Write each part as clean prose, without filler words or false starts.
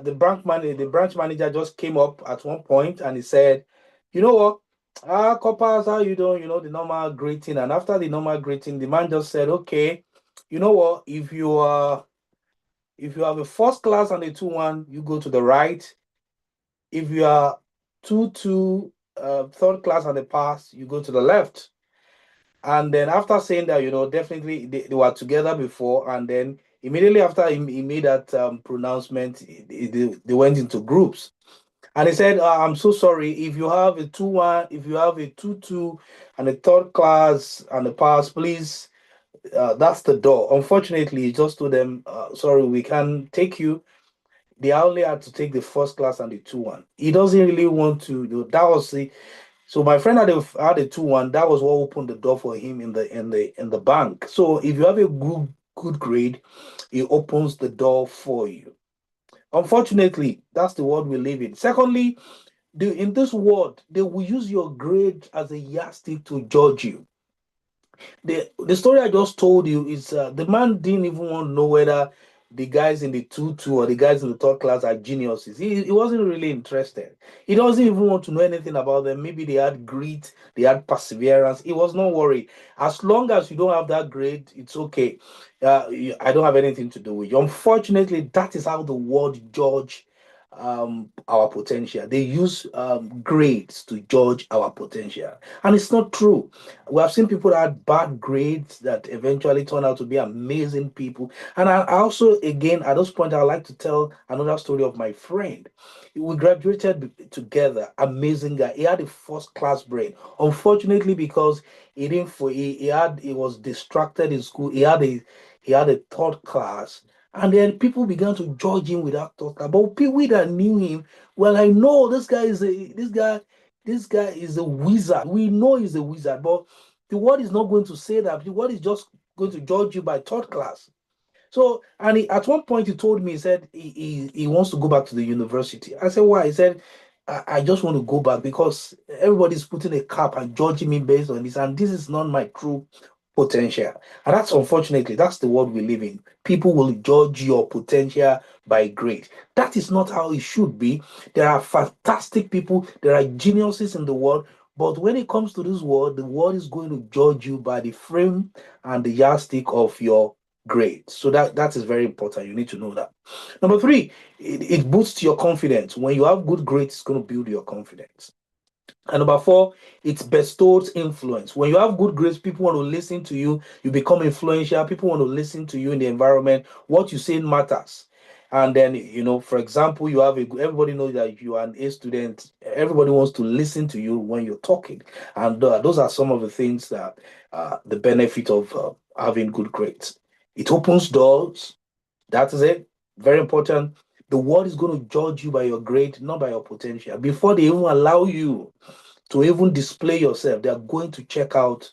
branch manager just came up at one point and he said, you know what? Coppers, how you doing? The normal greeting. And after the normal greeting, the man just said, okay, you know what? If you have a first class and a 2-1, you go to the right. If you are 2-2, third class and a pass, you go to the left. And then after saying that, definitely they were together before, and then immediately after he made that pronouncement, they went into groups. And he said, I'm so sorry, if you have a 2-1, if you have a 2-2 and a third class and a pass, please, that's the door. Unfortunately, he just told them, sorry, we can't take you. They only had to take the first class and the 2-1. He doesn't really want to, that was the so my friend had a 2-1. That was what opened the door for him in the bank. So if you have a good grade, it opens the door for you. Unfortunately, that's the world we live in. Secondly, in this world, they will use your grade as a yardstick to judge you. The story I just told you is the man didn't even want to know whether the guys in the 2-2 or the guys in the third class are geniuses. He wasn't really interested. He doesn't even want to know anything about them. Maybe they had grit, they had perseverance. He was not worried. As long as you don't have that grade, it's okay. I don't have anything to do with you. Unfortunately, that is how the world judge our potential. They use grades to judge our potential, and it's not true. We have seen people that had bad grades that eventually turn out to be amazing people. And I also, again, at this point, I'd like to tell another story of my friend. We graduated together, amazing guy. He had a first class brain. Unfortunately, because he didn't for he was distracted in school. He had a third class. And then people began to judge him without thought. But people that knew him, well, I know this guy is a wizard. We know he's a wizard, but the world is not going to say that. The world is just going to judge you by third class. So, and at one point, he told me, he said he wants to go back to the university. I said, why? He said, I just want to go back because everybody's putting a cap and judging me based on this, and this is not my true potential. And that's unfortunately, that's the world we live in. People will judge your potential by grade. That is not how it should be. There are fantastic people, there are geniuses in the world, but when it comes to this world, the world is going to judge you by the frame and the yardstick of your grade. So that is very important. You need to know that. Number three, it boosts your confidence. When you have good grades, it's going to build your confidence. And number four, it bestows influence. When you have good grades, people want to listen to you. You become influential. People want to listen to you in the environment. What you say matters. And then, for example, everybody knows that you are an A student. Everybody wants to listen to you when you're talking. And those are some of the things that the benefit of having good grades. It opens doors. That is it. Very important. The world is going to judge you by your grade, not by your potential. Before they even allow you to even display yourself, they are going to check out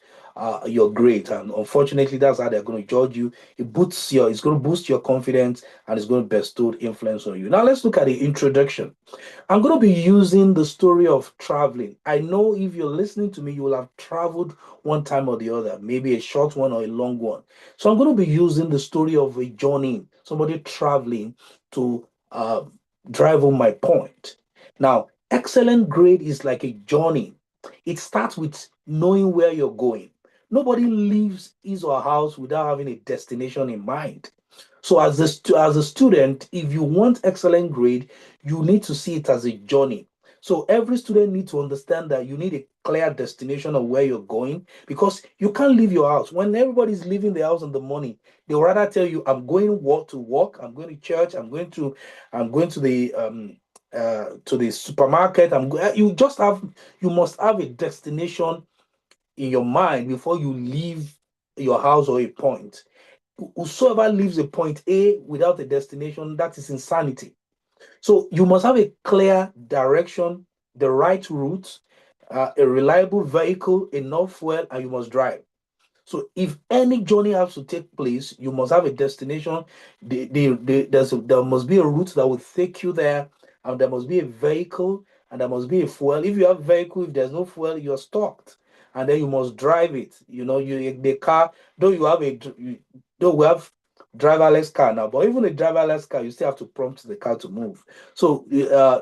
your grade, and unfortunately, that's how they're going to judge you. It's going to boost your confidence, and it's going to bestow influence on you. Now, let's look at the introduction. I'm going to be using the story of traveling. I know if you're listening to me, you will have traveled one time or the other, maybe a short one or a long one. So I'm going to be using the story of a journey, somebody traveling to drive home my point. Now, excellent grade is like a journey. It starts with knowing where you're going. Nobody leaves his or her house without having a destination in mind. So as a student, if you want excellent grade, you need to see it as a journey. So every student needs to understand that you need a clear destination of where you're going, because you can't leave your house. When everybody's leaving the house in the morning, they'll rather tell you, I'm going to work, I'm going to church, I'm going to the supermarket. You must have a destination in your mind before you leave your house or a point. Whosoever leaves a point A without a destination, that is insanity. So you must have a clear direction, the right route, a reliable vehicle, enough fuel, and you must drive. So if any journey has to take place, you must have a destination. There must be a route that will take you there, and there must be a vehicle, and there must be a fuel. If you have vehicle, if there's no fuel, you're stuck, and then you must drive it. The car. Though you have a, though driverless car now, but even a driverless car, you still have to prompt the car to move. So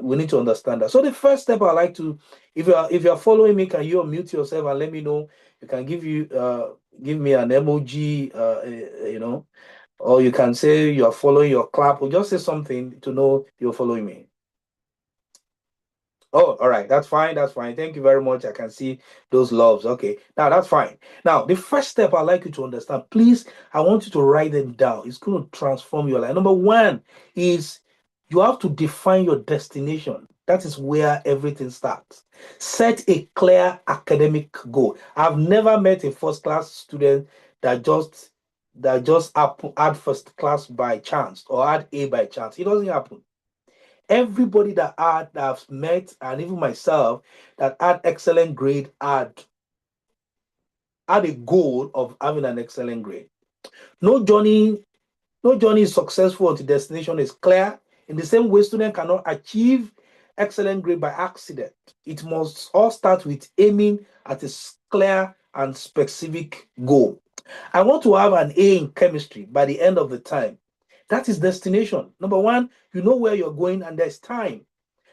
we need to understand that. So the first step I like to, if you are following me, can you unmute yourself and let me know? You can give me an emoji, or you can say you are following your clap, or just say something to know you're following me. Oh, all right. That's fine. That's fine. Thank you very much. I can see those loves. Okay. Now that's fine. Now, the first step I'd like you to understand, please, I want you to write them down. It's going to transform your life. Number one is you have to define your destination. That is where everything starts. Set a clear academic goal. I've never met a first class student that just had first class by chance or had A by chance. It doesn't happen. Everybody that I've met, and even myself, that had excellent grade had a goal of having an excellent grade. No journey, no journey is successful until destination is clear. In the same way, student cannot achieve excellent grade by accident. It must all start with aiming at a clear and specific goal. I want to have an A in chemistry by the end of the time. That is destination. Number one, you know where you're going and there's time.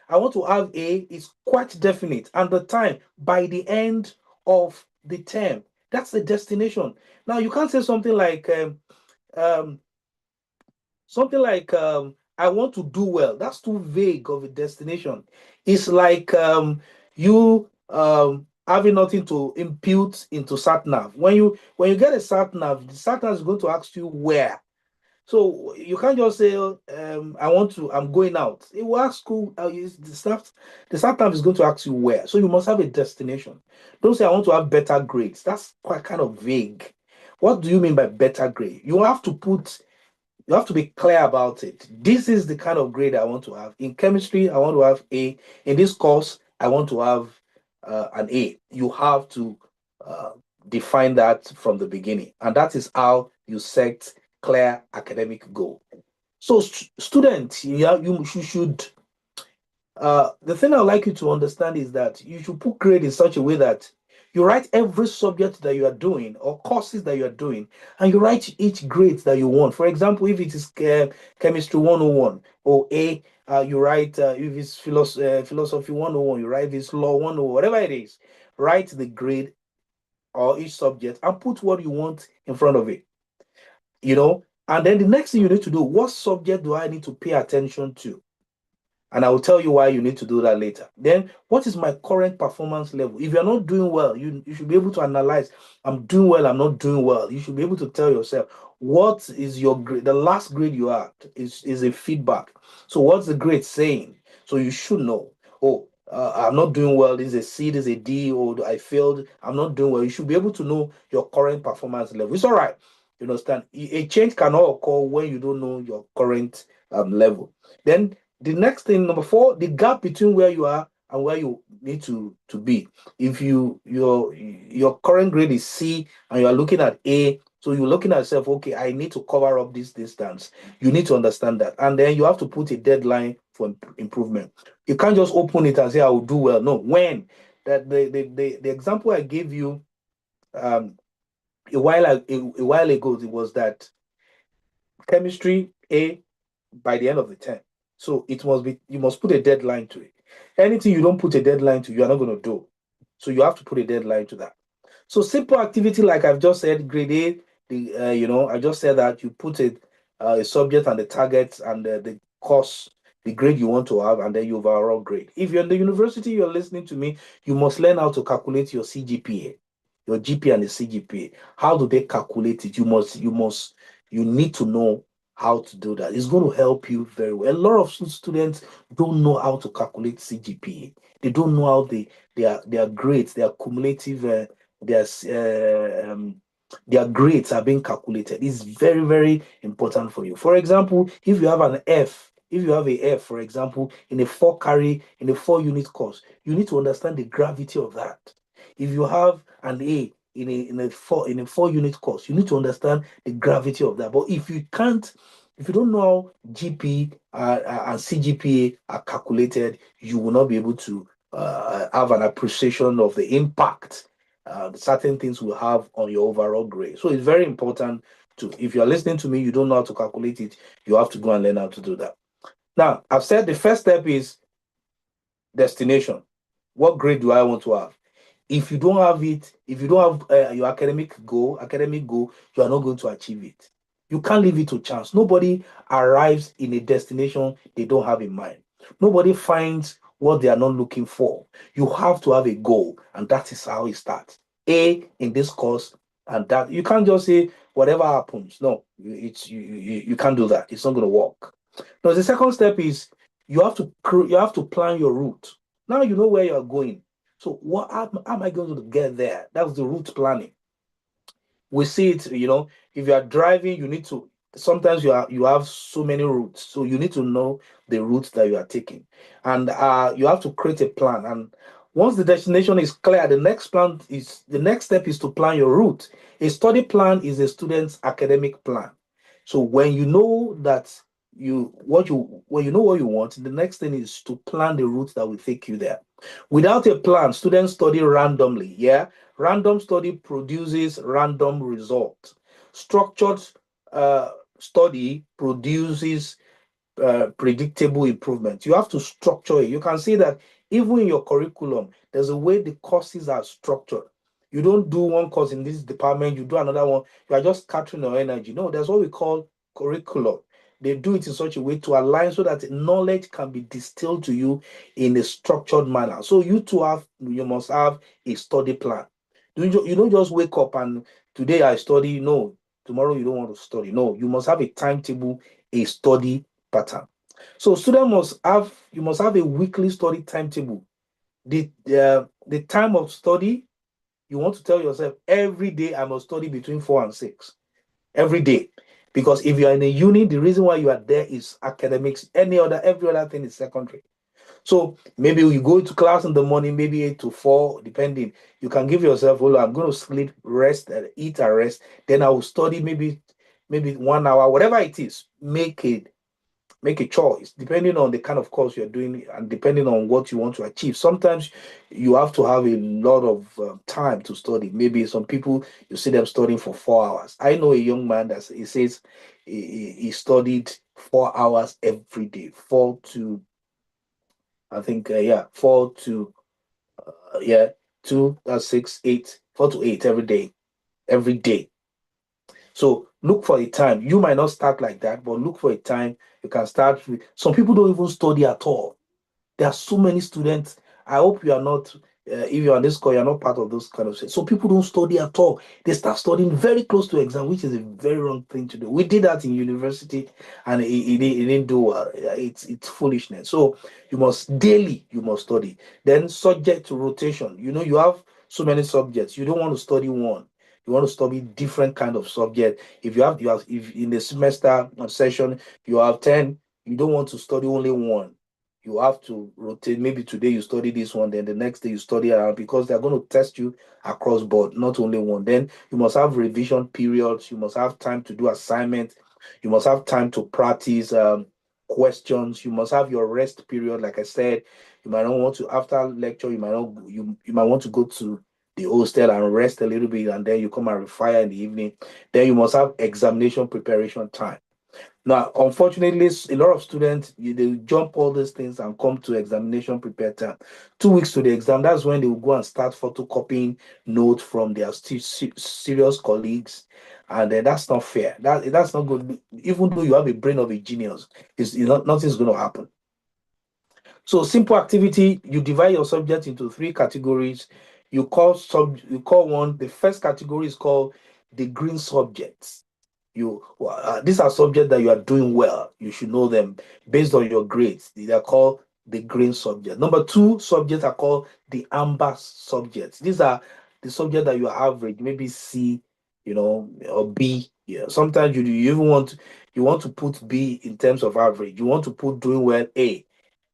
I want to have A is quite definite, and the time by the end of the term. That's the destination. Now you can't say um, I want to do well. That's too vague of a destination. It's like you having nothing to impute into sat nav. When you get a sat nav, the sat nav is going to ask you where. So you can't just say, I'm going out. It will ask you, the start time is going to ask you where. So you must have a destination. Don't say, I want to have better grades. That's quite kind of vague. What do you mean by better grade? You have to be clear about it. This is the kind of grade I want to have. In chemistry, I want to have A. In this course, I want to have an A. You have to uh, define that from the beginning. And that is how you set clear academic goal. So, students, yeah, you should. The thing I'd like you to understand is that you should put grade in such a way that you write every subject that you are doing or courses that you are doing, and you write each grade that you want. For example, if it is chemistry 101 or A, you write, if it's philosophy 101, you write if it's law 101, whatever it is, write the grade or each subject and put what you want in front of it. And then the next thing you need to do, what subject do I need to pay attention to? And I will tell you why you need to do that later. Then, what is my current performance level? If you're not doing well, you should be able to analyze, I'm doing well, I'm not doing well. You should be able to tell yourself, what is your grade? The last grade you had is a feedback. So what's the grade saying? So you should know, oh, I'm not doing well, this is a C, this is a D, or I failed, I'm not doing well. You should be able to know your current performance level. It's all right. You understand? A change cannot occur when you don't know your current level. Then the next thing, number four, the gap between where you are and where you need to be. If your current grade is C and you are looking at A, so you're looking at yourself, okay, I need to cover up this distance. You need to understand that. And then you have to put a deadline for improvement. You can't just open it and say, I will do well. No, when? That the example I gave you a while ago, it was that chemistry A by the end of the term. So you must put a deadline to it. Anything you don't put a deadline to, you are not going to do. So you have to put a deadline to that. So simple activity, like I've just said, grade A, I just said that you put a subject and the targets and the course, the grade you want to have, and then your overall grade. If you're in the university, you're listening to me, you must learn how to calculate your CGPA, your GPA and the CGPA. How do they calculate it? You need to know how to do that. It's going to help you very well. A lot of students don't know how to calculate CGPA. They don't know how their grades, their cumulative, their grades are being calculated. It's very, very important for you. For example, if you have an F, if you have a F, for example, in a 4 unit course, you need to understand the gravity of that. If you have an A in a 4 unit course, you need to understand the gravity of that. But if you don't know how GP and CGPA are calculated, you will not be able to have an appreciation of the impact certain things will have on your overall grade. So it's very important to. If you're listening to me, you don't know how to calculate it, you have to go and learn how to do that. Now, I've said the first step is destination. What grade do I want to have? If you don't have it, if you don't have your academic goal, you are not going to achieve it. You can't leave it to chance. Nobody arrives in a destination they don't have in mind. Nobody finds what they are not looking for. You have to have a goal, and that is how it starts. A in this course, and that you can't just say whatever happens. No, you can't do that. It's not going to work. Now, the second step is you have to plan your route. Now you know where you are going. So how am I going to get there? That's the route planning. We see it, if you are driving, you need to sometimes you have so many routes. So you need to know the route that you are taking. And you have to create a plan. And once the destination is clear, the next step is to plan your route. A study plan is a student's academic plan. So when you know that when you know what you want, the next thing is to plan the route that will take you there. Without a plan, students study randomly. Yeah, random study produces random results. Structured study produces predictable improvement. You have to structure it. You can see that even in your curriculum, there's a way the courses are structured. You don't do one course in this department, you do another one. You are just scattering your energy. No, there's what we call curriculum. They do it in such a way to align so that knowledge can be distilled to you in a structured manner. So you must have a study plan. You don't just wake up and today I study. No, tomorrow you don't want to study. No, you must have a timetable, a study pattern. So you must have a weekly study timetable. The time of study, you want to tell yourself every day I must study between 4 and 6 every day. Because if you are in a uni, the reason why you are there is academics. Every other thing is secondary. So maybe you go to class in the morning, maybe 8 to 4, depending. You can give yourself, I'm going to sleep, rest, eat and rest. Then I will study maybe 1 hour, whatever it is. Make a choice depending on the kind of course you're doing and depending on what you want to achieve. Sometimes you have to have a lot of time to study. Maybe some people, you see them studying for 4 hours. I know a young man that he says he studied 4 hours every day, 4 to, I think, 4 to, 2, that's 6, 8, 4 to 8 every day. So look for a time. You might not start like that, but look for a time. You can start with. Some people don't even study at all. There are so many students. I hope you are not. If you're on this call, you're not part of those kind of things. So people don't study at all. They start studying very close to exam, which is a very wrong thing to do. We did that in university, and it didn't do well. It's foolishness. So you must study. Then subject to rotation. You have so many subjects. You don't want to study one. You want to study different kind of subject. If in the semester session you have 10, you don't want to study only one. You have to rotate. Maybe today you study this one, then the next day you study around, because they're going to test you across board, not only one. Then you must have revision periods. You must have time to do assignments. You must have time to practice questions. You must have your rest period. Like I said, you might not want to, after lecture, you might want to go to the hostel and rest a little bit, and then you come and refire in the evening. Then you must have examination preparation time. Now, unfortunately, a lot of students, they jump all these things and come to examination prepare time. 2 weeks to the exam, that's when they will go and start photocopying notes from their serious colleagues. And that's not fair. That's not good. Even though you have a brain of a genius, nothing's going to happen. So simple activity, you divide your subject into 3 categories. You call one, the first category is called the green subjects. These are subjects that you are doing well. You should know them based on your grades. They are called the green subject. Number 2 subjects are called the amber subjects. These are the subjects that you are average, maybe C, or B. Yeah. Sometimes you even want to put B in terms of average. You want to put doing well A.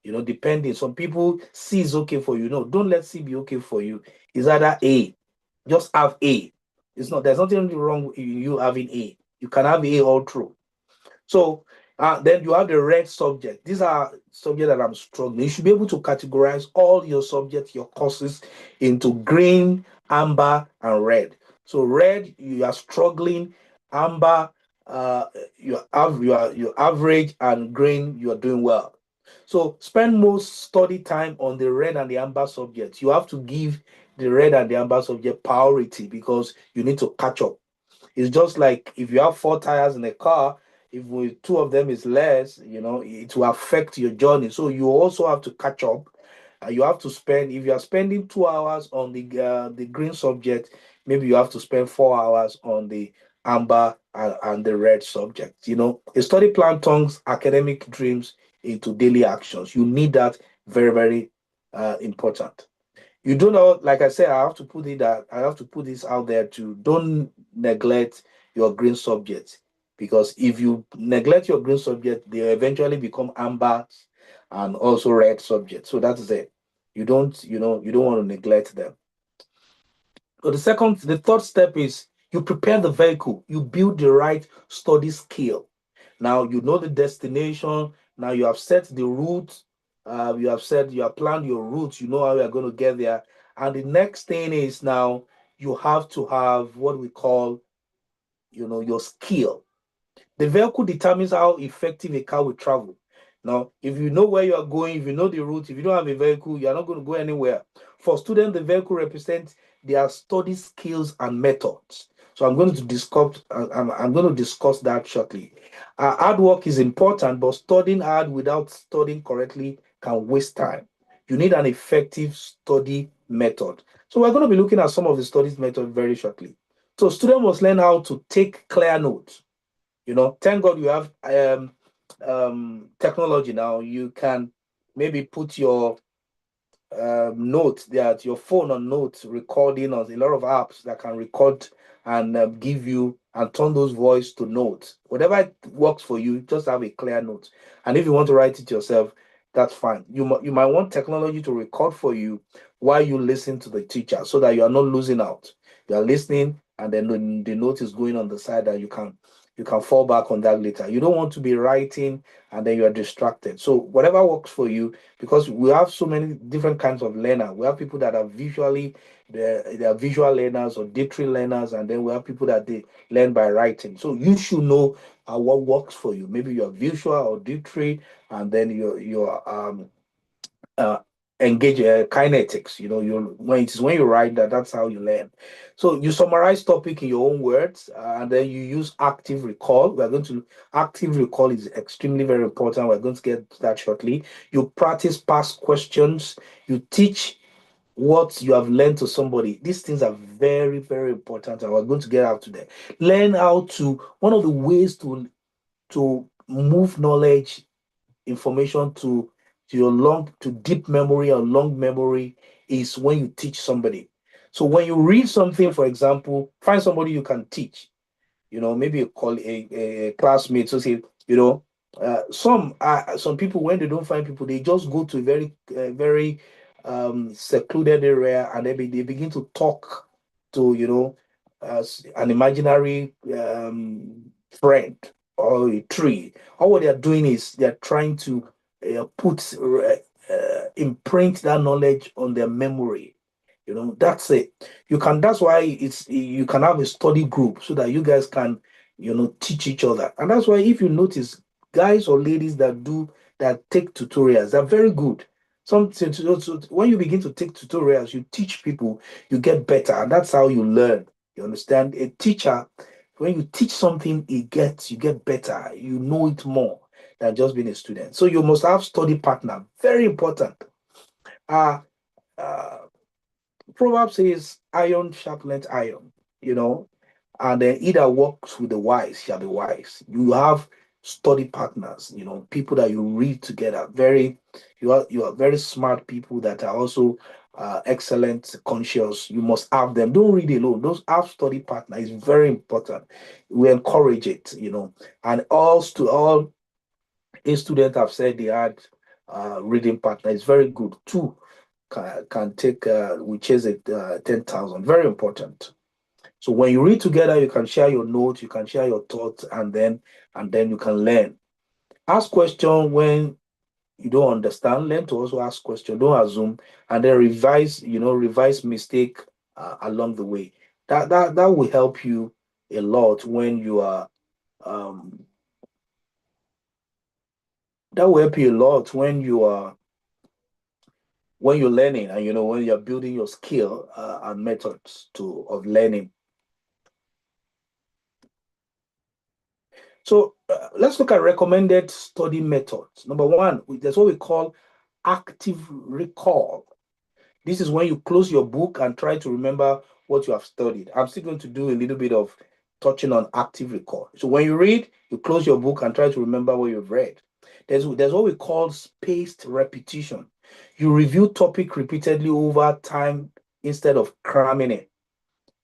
Depending. Some people, C is okay for you. No, don't let C be okay for you. It's either A. Just have A. There's nothing wrong with you having A. You can have A all through. So then you have the red subject. These are subjects that I'm struggling. You should be able to categorize all your subjects, your courses, into green, amber, and red. So red, you are struggling. Amber, you're average, and green, you are doing well. So spend most study time on the red and the amber subjects. You have to give the red and the amber subject priority because you need to catch up. It's just like if you have four tires in a car, if with two of them is less, it will affect your journey. So you also have to catch up. You have to spend, if you are spending 2 hours on the green subject, maybe you have to spend 4 hours on the amber and the red subject. A study plan turns academic dreams into daily actions. You need that, very, very important. You do not, like I said, I have to put this out there too. Don't neglect your green subjects, because if you neglect your green subject, they eventually become amber and also red subjects. So that's it. You don't want to neglect them. So the third step is you prepare the vehicle, you build the right study skill. Now you know the destination. Now you have set the route. You have planned your route. You know how you are going to get there. And the next thing is now you have to have what we call, your skill. The vehicle determines how effective a car will travel. Now, if you know where you are going, if you know the route, if you don't have a vehicle, you are not going to go anywhere. For students, the vehicle represents their study skills and methods. So I'm going to discuss that shortly. Hard work is important, but studying hard without studying correctly can waste time. You need an effective study method. So we're going to be looking at some of the studies method very shortly. So students must learn how to take clear notes. Thank God you have technology now. You can maybe put your note there, your phone on notes recording, on a lot of apps that can record and give you and turn those voice to notes. Whatever works for you, just have a clear note. And if you want to write it yourself, that's fine. You might want technology to record for you while you listen to the teacher, so that you are not losing out. You are listening, and then the note is going on the side that you can fall back on that later. You don't want to be writing and then you are distracted. So whatever works for you, because we have so many different kinds of learner. We have people that are they are visual learners or auditory learners, and then we have people that they learn by writing. So you should know what works for you. Maybe you're visual or auditory, and then you're uh, engage kinetics. When you write that's how you learn. So you summarize topic in your own words, and then you use active recall. Active recall is extremely very important. We're going to get to that shortly. You practice past questions. You teach what you have learned to somebody. These things are very, very important, and we're going to get out to them. Learn how to One of the ways to move knowledge, information to your to deep memory or long memory, is when you teach somebody. So when you read something, for example, find somebody you can teach. Maybe you call a classmate. So say, some people, when they don't find people, they just go to a very secluded area, and they begin to talk to an imaginary friend or a tree. All what they are doing is they are trying to imprint that knowledge on their memory. That's it. That's why you can have a study group, so that you guys can teach each other. And that's why, if you notice, guys or ladies that take tutorials, they're very good. So when you begin to take tutorials, you teach people, you get better, and that's how you learn. You understand? A teacher, when you teach something, you get better. You know it more than just being a student. So you must have study partner. Very important. Uh, uh Proverbs says, iron sharpeneth iron, and then either works with the wise shall be wise. You have study partners, people that you read together. You are very smart people that are also excellent, conscious. You must have them. Don't read alone. Those have study partner is very important. We encourage it, and all a student have said they had reading partner. It's very good. Two can take which is it 10,000. Very important. So when you read together, you can share your notes, you can share your thoughts, and then you can learn. Ask question when you don't understand. Learn to also ask question. Don't assume, and then revise mistake along the way. That will help you a lot when you are that will help you a lot when you're learning, and when you're building your skill and methods of learning. So let's look at recommended study methods. Number one, there's what we call active recall. This is when you close your book and try to remember what you have studied. I'm still going to do a little bit of touching on active recall. So when you read, you close your book and try to remember what you've read. There's what we call spaced repetition. You review topic repeatedly over time instead of cramming it.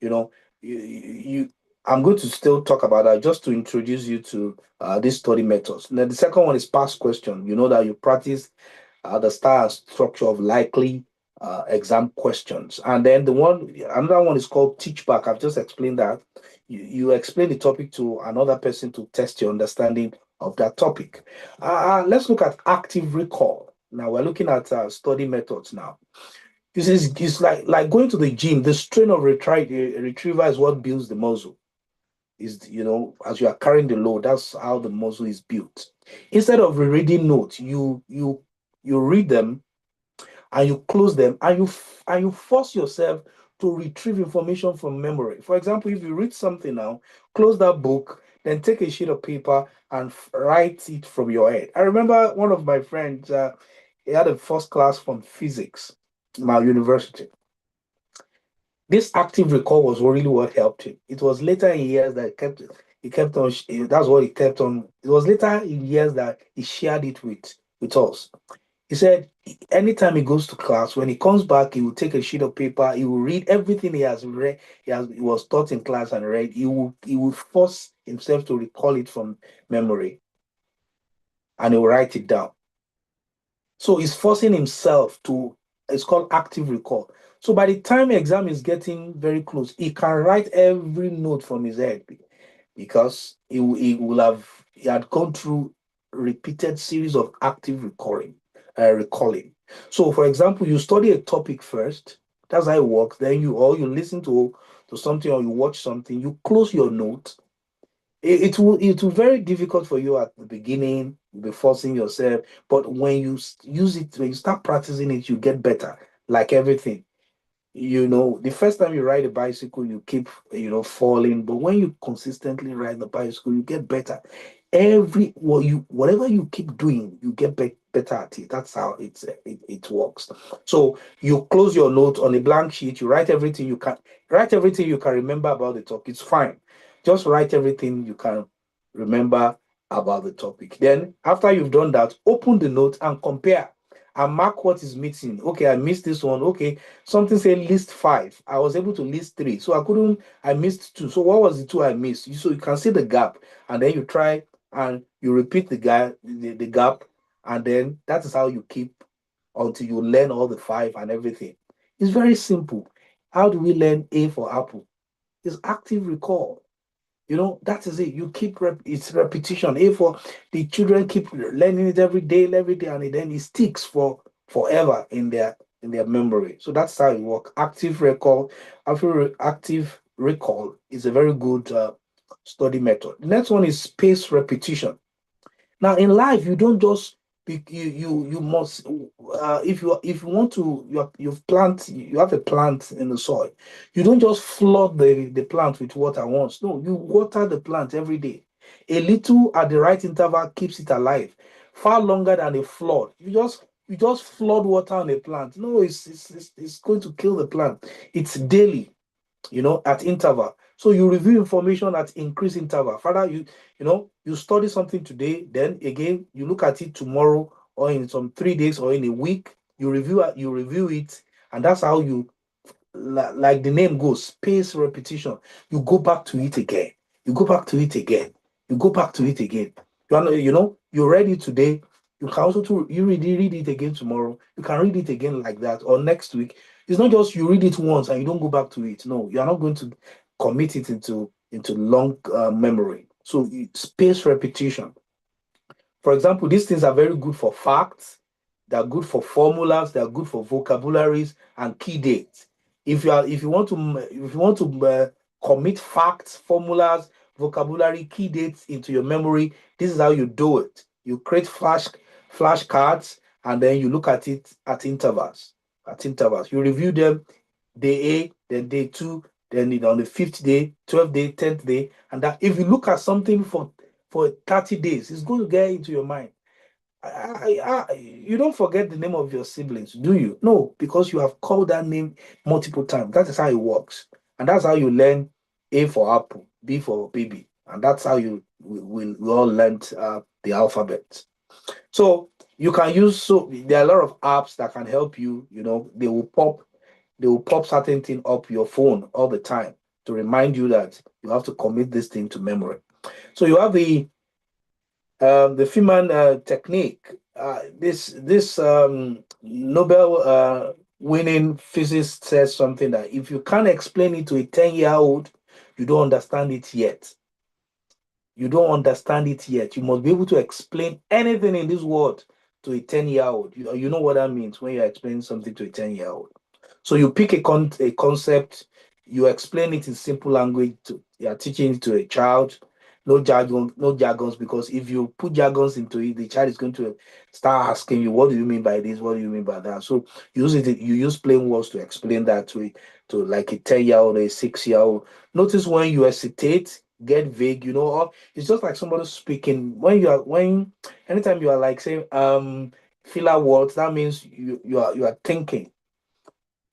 You know, you I'm going to still talk about that just to introduce you to these study methods. Then the second one is past question. You know that you practice the style and structure of likely exam questions. And then another one is called teach back. I've just explained that. You explain the topic to another person to test your understanding of that topic. Let's look at active recall. Now we're looking at study methods now. This is it's like going to the gym. The strain of retriever is what builds the muscle. Is as you are carrying the load, that's how the muscle is built. Instead of rereading notes, you read them and you close them, and you force yourself to retrieve information from memory. For example, if you read something now, close that book, then take a sheet of paper and write it from your head. I remember one of my friends, he had a first class from physics in my university. This active recall was really what helped him. It was later in years that he kept on. That's what he kept on. It was later in years that he shared it with us. He said anytime he goes to class, when he comes back, he will take a sheet of paper. He will read everything he has read. He was taught in class and read. He will force himself to recall it from memory, and he will write it down. So he's forcing himself to. It's called active recall. So by the time exam is getting very close, he can write every note from his head because he had gone through repeated series of active recalling. So, for example, you study a topic first. That's how it works. Then you listen to something, or you watch something. You close your note. It will very difficult for you at the beginning. You'll be forcing yourself, but when you use it, when you start practicing it, you get better. Like everything, the first time you ride a bicycle, you keep falling, but when you consistently ride the bicycle, you get better. Whatever you keep doing, you get better at it. That's how it works. So you close your note on a blank sheet. You write everything you can. Write everything you can remember about the topic. It's fine. Just write everything you can remember about the topic. Then after you've done that, open the note and compare and mark what is missing. Okay, I missed this one. Okay, something say list 5. I was able to list 3. So I missed 2. So what was the 2 I missed? So you can see the gap, and then you try and you repeat the gap, and then that is how you keep until you learn all the 5 and everything. It's very simple. How do we learn A for apple? It's active recall. That is it. You keep it's repetition. A for the children keep learning it every day, and then it sticks for forever in their memory. So that's how it works. Active recall is a very good study method. The next one is spaced repetition. Now in life, you don't just you must if you want to you have a plant in the soil. You don't just flood the plant with water once. No, you water the plant every day. A little at the right interval keeps it alive. Far longer than a flood. You just flood water on a plant. No, it's going to kill the plant. It's daily, at interval. So you review information at increased interval. Father, you study something today, then again you look at it tomorrow, or in some 3 days, or in a week. You review it, and that's how you, like the name goes, space repetition. You go back to it again. You go back to it again. You go back to it again. You read it today. You can also you read it again tomorrow. You can read it again like that, or next week. It's not just you read it once and you don't go back to it. No, you are not going to commit it into long memory. So space repetition. For example, these things are very good for facts. They are good for formulas. They are good for vocabularies and key dates. If you want to commit facts, formulas, vocabulary, key dates into your memory. This is how you do it. You create flashcards, and then you look at it at intervals. At intervals, you review them day A, then day two, then on the fifth day, 12th day, 10th day, and that if you look at something for 30 days, it's going to get into your mind. You don't forget the name of your siblings, do you? No, because you have called that name multiple times. That is how it works. And that's how you learn A for apple, B for baby. And that's how we all learned the alphabet. So you can use, so there are a lot of apps that can help you. They will pop certain thing up your phone all the time to remind you that you have to commit this thing to memory. So you have the Feynman technique. This Nobel winning physicist says something that if you can't explain it to a 10-year-old, you don't understand it yet. You don't understand it yet. You must be able to explain anything in this world to a 10-year-old. You know what that means when you're explaining something to a 10-year-old. So you pick a concept, you explain it in simple language. You're teaching it to a child. No jargon, no jargons, because if you put jargons into it, the child is going to start asking you, "What do you mean by this? What do you mean by that?" So you use plain words to explain that to like a 10-year-old or a 6-year-old. Notice when you hesitate, get vague, or it's just like somebody speaking. Anytime you are like saying filler words, that means you are thinking.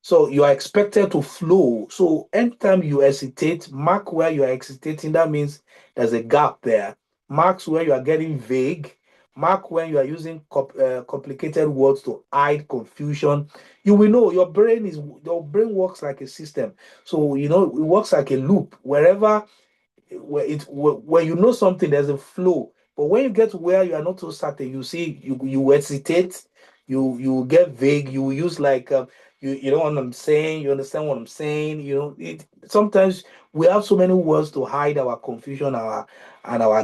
So you are expected to flow. So anytime you hesitate, mark where you are hesitating. That means there's a gap there. Marks where you are getting vague. Mark when you are using complicated words to hide confusion. You will know your brain works like a system. So it works like a loop. Where you know something, there's a flow. But when you get to where you are not so certain, you see you hesitate, you get vague, you use like you know what I'm saying, you understand what I'm saying. Sometimes we have so many words to hide our confusion, our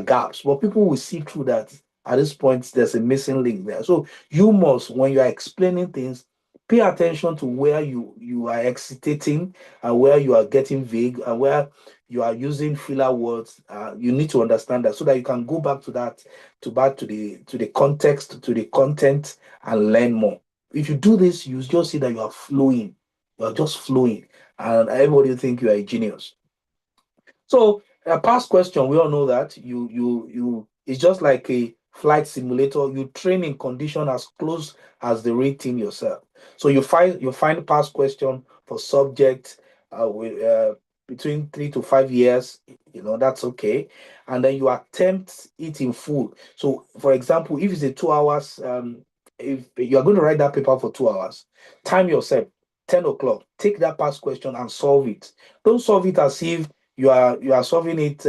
gaps, but people will see through that. At this point, there's a missing link there. So you must, when you are explaining things, pay attention to where you are hesitating and where you are getting vague and where you are using filler words. You need to understand that so that you can go back to that, back to the context, to the content, and learn more. If you do this, you just see that you are flowing. You are just flowing, and everybody will think you are a genius. So a past question, we all know that it's just like a flight simulator. You train in condition as close as the rating yourself. So you find past question for subject with between 3 to 5 years. That's okay, and then you attempt it in full. So for example, if it's a 2 hours, if you are going to write that paper for 2 hours, time yourself 10 o'clock. Take that past question and solve it. Don't solve it as if you are solving it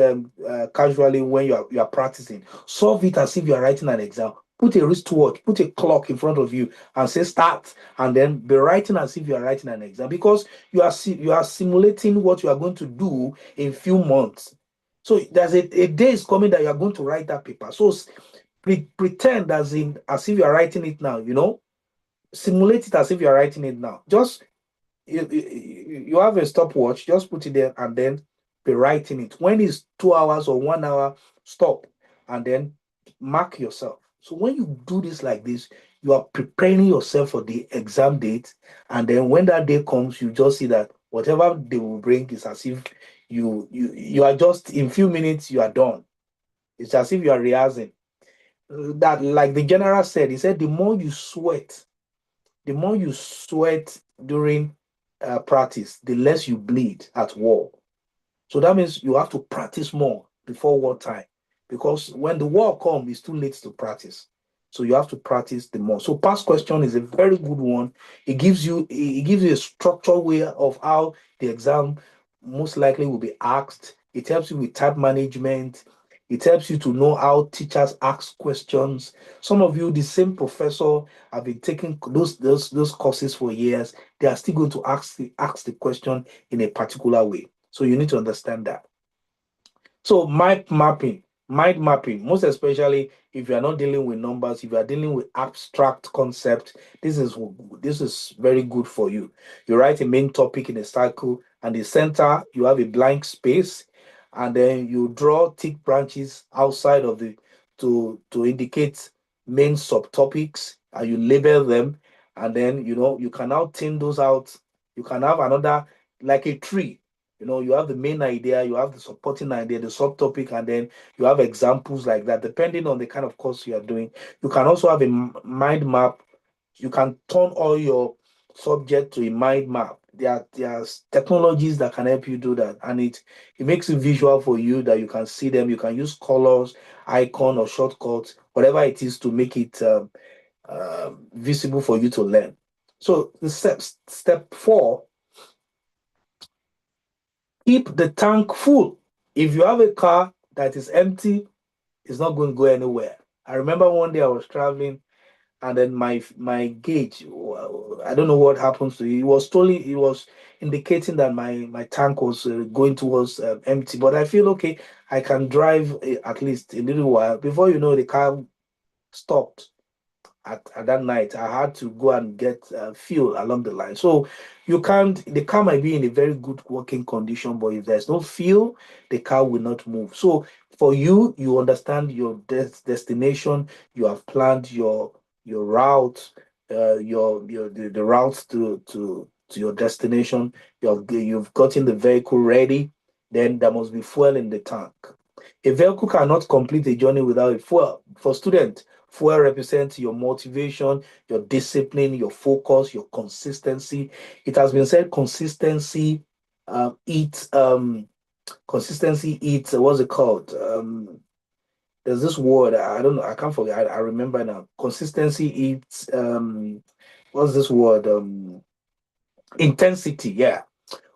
casually when you are practicing. Solve it as if you are writing an exam. Put a wristwatch, put a clock in front of you, and say start, and then be writing as if you are writing an exam, because you are simulating what you are going to do in few months. So there's a day is coming that you are going to write that paper. So pretend as if you are writing it now. Simulate it as if you are writing it now. Just you have a stopwatch, just put it there and then be writing it. When it's 2 hours or 1 hour, stop and then mark yourself. So when you do this like this, you are preparing yourself for the exam date. And then when that day comes, you just see that whatever they will bring is as if you are just in few minutes, you are done. It's as if you are rehearsing. That, like the general said, he said, the more you sweat during practice, the less you bleed at war. So that means you have to practice more before war time, because when the war comes, it's too late to practice. So you have to practice the more. So past question is a very good one. It gives you a structured way of how the exam most likely will be asked. It helps you with type management. It helps you to know how teachers ask questions. Some of you, the same professor, have been taking those courses for years. They are still going to ask the question in a particular way. So you need to understand that. So mind mapping, most especially if you are not dealing with numbers, if you are dealing with abstract concept, this is very good for you. You write a main topic in a circle, and the center you have a blank space, and then you draw thick branches outside of the to indicate main subtopics, and you label them, and then you can now thin those out. You can have another, like a tree. You have the main idea, you have the supporting idea, the subtopic, and then you have examples like that, depending on the kind of course you are doing. You can also have a mind map. You can turn all your subject to a mind map. There are technologies that can help you do that, and it makes it visual for you, that you can see them. You can use colors, icon, or shortcuts, whatever it is, to make it visible for you to learn. So the step 4: keep the tank full. If you have a car that is empty, it's not going to go anywhere. I remember one day I was traveling, and then my gauge, I don't know what happens to it. It was indicating that my tank was going towards empty. But I feel okay. I can drive at least a little while. Before you know, the car stopped. At that night, I had to go and get fuel along the line. So the car might be in a very good working condition, but if there's no fuel, the car will not move. So for you, you understand your destination, you have planned your route, the route to your destination. You've gotten the vehicle ready. Then there must be fuel in the tank. A vehicle cannot complete a journey without a fuel. For students, fuel represents your motivation, your discipline, your focus, your consistency. It has been said eats consistency eats what's it called? There's this word, I don't know, I can't forget. I remember now. Consistency eats what's this word? Intensity. Yeah,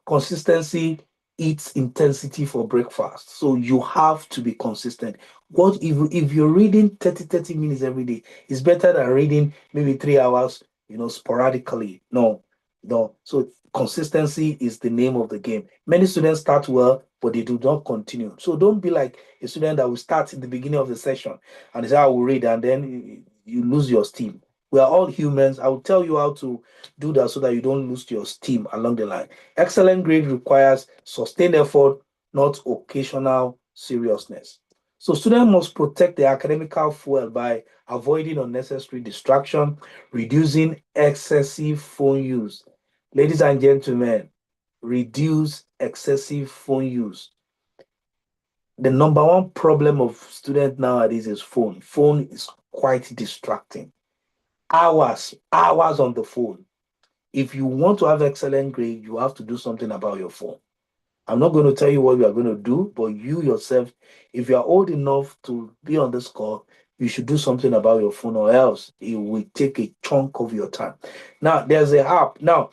consistency eats intensity for breakfast. So you have to be consistent. What if you're reading 30 minutes every day? It's better than reading maybe 3 hours, sporadically. No, no. So consistency is the name of the game. Many students start well, but they do not continue. So don't be like a student that will start in the beginning of the session and say, I will read, and then you lose your steam. We are all humans. I will tell you how to do that so that you don't lose your steam along the line. Excellent grade requires sustained effort, not occasional seriousness. So students must protect their academical fuel by avoiding unnecessary distraction, reducing excessive phone use. Ladies and gentlemen, reduce excessive phone use. The number one problem of students nowadays is phone. Phone is quite distracting. Hours on the phone. If you want to have excellent grade, you have to do something about your phone. I'm not going to tell you what you are going to do, but you yourself, if you are old enough to be on this call, you should do something about your phone, or else it will take a chunk of your time. Now, there's an app. Now,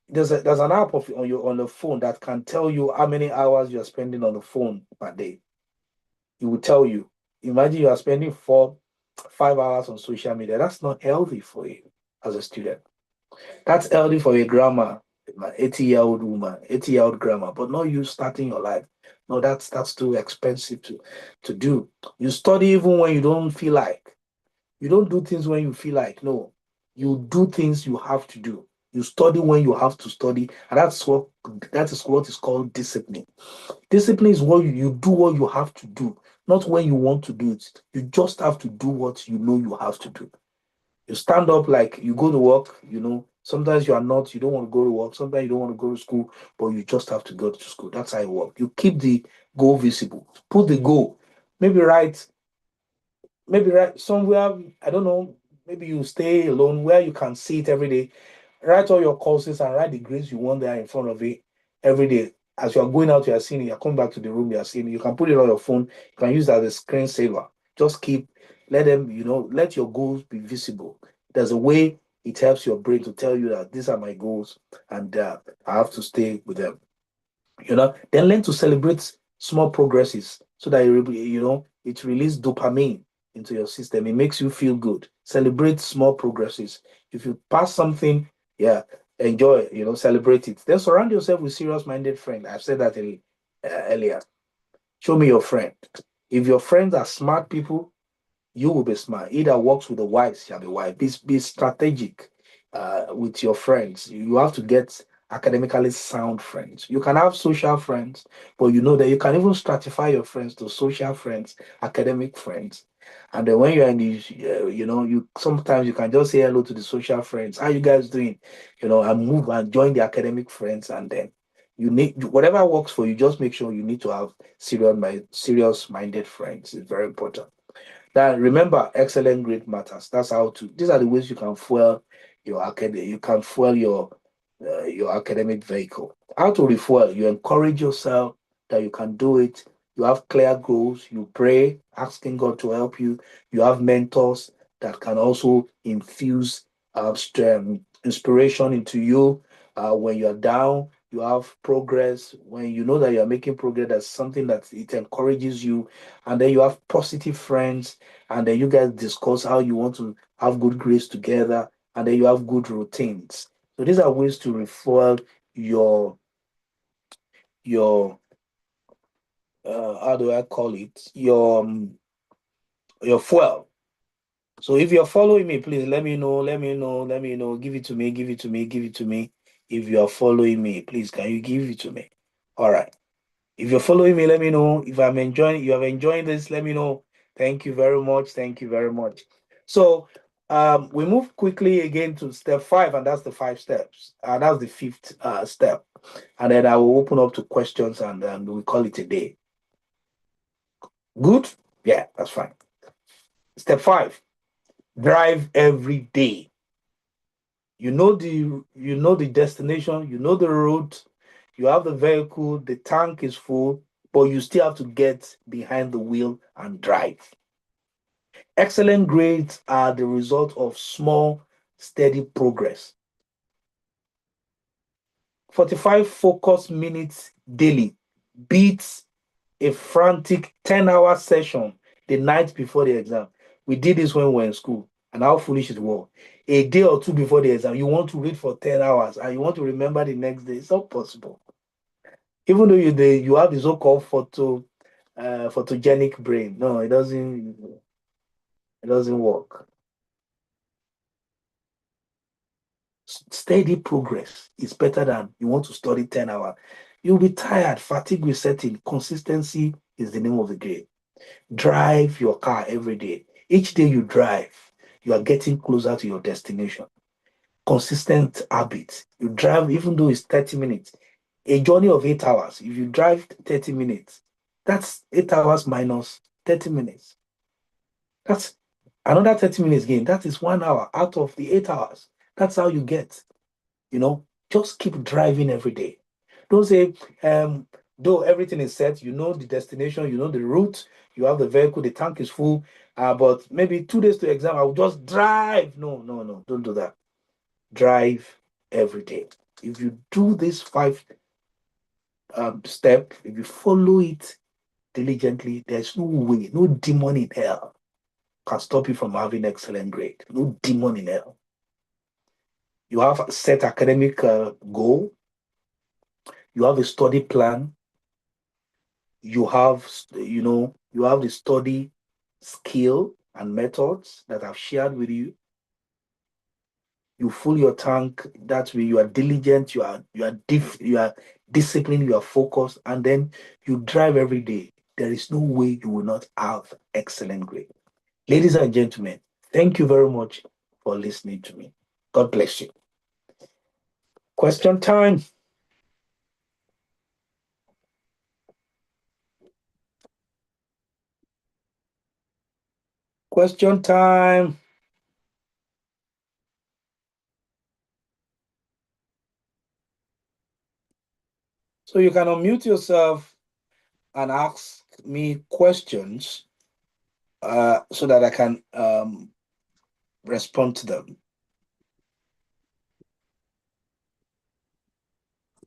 there's an app on the phone that can tell you how many hours you are spending on the phone per day. It will tell you. Imagine you are spending 5 hours on social media. That's not healthy for you as a student. That's healthy for a grandma, an 80-year-old woman, 80-year-old grandma, but not you starting your life. No, that's too expensive to do. You study even when you don't feel like. You don't do things when you feel like. No, you do things you have to do. You study when you have to study, and that is what is called discipline. Discipline is what you do what you have to do, not when you want to do it. You just have to do what you know you have to do. You stand up, like you go to work, sometimes you don't want to go to work, sometimes you don't want to go to school, but you just have to go to school. That's how it works. You keep the goal visible. Put the goal. Maybe write somewhere, I don't know, maybe you stay alone where you can see it every day. Write all your courses and write the grades you want there in front of it every day. As you are going out, you are seeing it, you're coming back to the room, you are seeing it. You can put it on your phone, you can use it as a screensaver. Just let them, let your goals be visible. There's a way it helps your brain to tell you that these are my goals, and I have to stay with them. Then learn to celebrate small progresses so that it releases dopamine into your system. It makes you feel good. Celebrate small progresses. If you pass something, yeah, enjoy, celebrate it. Then surround yourself with serious-minded friends. I've said that earlier. Show me your friend. If your friends are smart people, you will be smart. He that walks with the wise shall be wise. Be strategic with your friends. You have to get academically sound friends. You can have social friends, but you know that you can even stratify your friends to social friends, academic friends. And then when you're in these, you sometimes you can just say hello to the social friends. How you guys doing? And move and join the academic friends, and then you need whatever works for you. Just make sure you need to have serious-minded friends. It's very important. That remember, excellent grade matters. That's how to. These are the ways you can fuel your academic. You can fuel your academic vehicle. How to refuel? You encourage yourself that you can do it. You have clear goals. You pray, asking God to help you. You have mentors that can also infuse inspiration into you when you're down. You have progress when you know that you are making progress. That's something that it encourages you, and then you have positive friends, and then you guys discuss how you want to have good grades together, and then you have good routines. So these are ways to refuel your your how do I call it, your fuel. So if you're following me, please let me know, give it to me, give it to me, give it to me. If you are following me, please can you give it to me? All right. If you're following me, let me know. If you have enjoyed this, let me know. Thank you very much. Thank you very much. So we move quickly again to step 5, and that's the 5 steps. That's the fifth step. And then I will open up to questions, and we call it a day. Good? Yeah, that's fine. Step 5, drive every day. You know the destination, you know the route, you have the vehicle, the tank is full, but you still have to get behind the wheel and drive. Excellent grades are the result of small, steady progress. 45 focus minutes daily beats a frantic 10-hour session the night before the exam. We did this when we were in school, and how foolish it was. A day or two before the exam, you want to read for 10 hours and you want to remember the next day. It's not possible. Even though you have the so-called photogenic brain. No, it doesn't work. Steady progress is better than you want to study 10 hours. You'll be tired, fatigue will set in. Consistency is the name of the game. Drive your car every day. Each day you drive, you are getting closer to your destination. Consistent habits. You drive, even though it's 30 minutes. A journey of 8 hours. If you drive 30 minutes, that's 8 hours minus 30 minutes. That's another 30 minutes gain. That is 1 hour out of the 8 hours. That's how you get. Just keep driving every day. Don't say, though everything is set, you know the destination, you know the route, you have the vehicle, the tank is full, but maybe 2 days to exam, I will just drive. No, no, no, don't do that. Drive every day. If you do this 5 step, if you follow it diligently, there's no way, no demon in hell can stop you from having excellent grade. No demon in hell. You have a set academic goal. You have a study plan. You have the study skill and methods that I've shared with you. You fill your tank. That way you are diligent, you are disciplined, you are focused, and then you drive every day. There is no way you will not have excellent grade. Ladies and gentlemen, thank you very much for listening to me. God bless you. Question time. Question time. So you can unmute yourself and ask me questions so that I can respond to them.